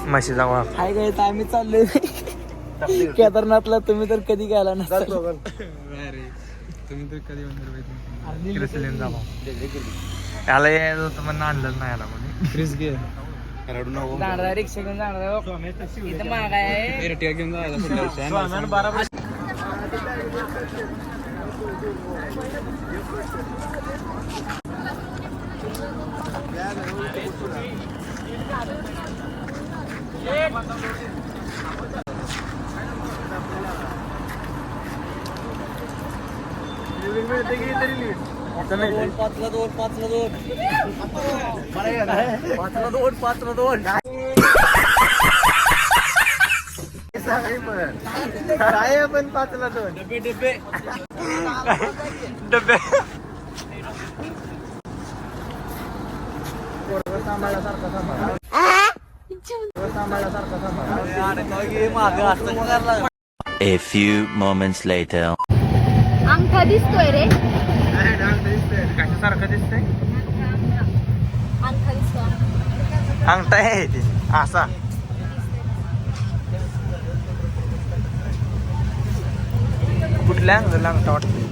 म्हशी जावा hi guys आम्ही चाललोय केदारनाथला. तुम्ही तर कधी गेला नसता. तुम्ही तर कधी त्याला यायचं होतं पण आणलंच नाही याला कोणी. क्रिस घे जाणार रिक्षा घेऊन जाणार इथं महाग आहे. घेऊन पाचला दोन काय पण 5ला 2 डबे A few moments later. अंगठा दिसतोय रे. कशासारखं दिसतंय. अंगठा दिसतो. अंगठा आहे ते असा. कुठल्या अंगला अंगठा वाटतं.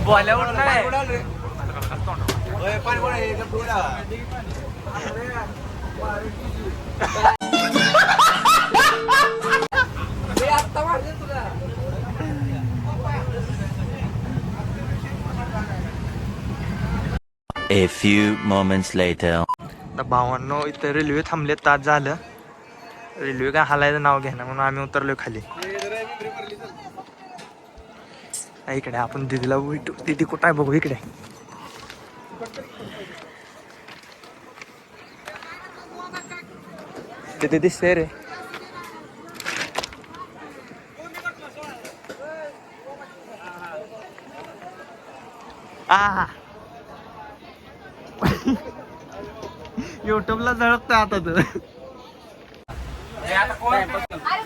बॉलिवूड नाही A few moments later. भावांनो इथं रेल्वे थांबले. तास झालं रेल्वे काय हालायचं नाव घ्या ना म्हणून आम्ही उतरलोय खाली. इकडे आपण दिदीला भेटू. दिदी कुठं आहे बघू. इकडे तिथे दिसते रे. युट्यूबला झळकतं आता तर.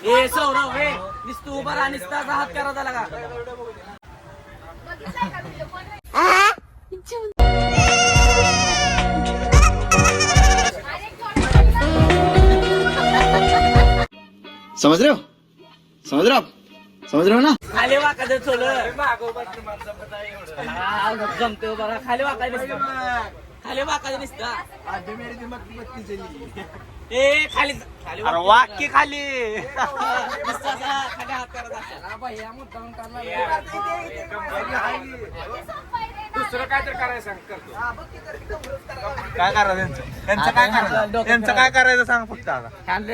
ए सौरव ए निस्तू उभा राहा. निस्ता हात करा त्याला का. समझ रहे हो ना. खाली वाकायचं चोलं जमते बघा. खाली वाकायचं खाली वाकायचं निसता. ए खाली खाली वाक्य खाली. खाली हात करत दुसरं काय तर करायचं सांग. काय करायचं त्यांचं काय करायचं. त्यांचं काय करायचं सांग फक्त आता. खाली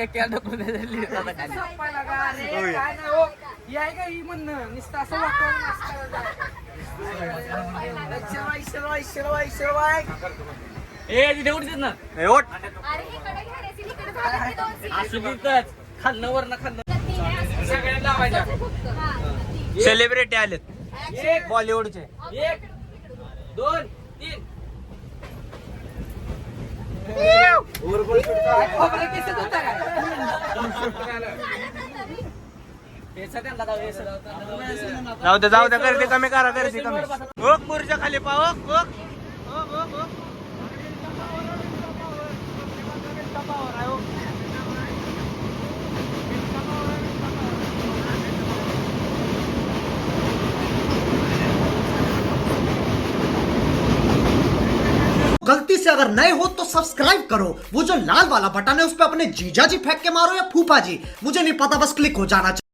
ए तिथे उठतेच ना. असू तिथंच खाल्लं वरनं खाल्लं सगळ्यांना लावायचं. सेलिब्रिटी आलेत बॉलिवूडचे. 1 2 3 जाऊ द्या गर्दी कमी करा. गर्दी कमी. ओक पुरच्या खाली पाव. गलती से अगर नए हो तो सब्सक्राइब करो. वो जो लाल वाला बटन है उस पर अपने जीजा जी फेंक के मारो या फूफा जी, मुझे नहीं पता, बस क्लिक हो जाना चाहिए.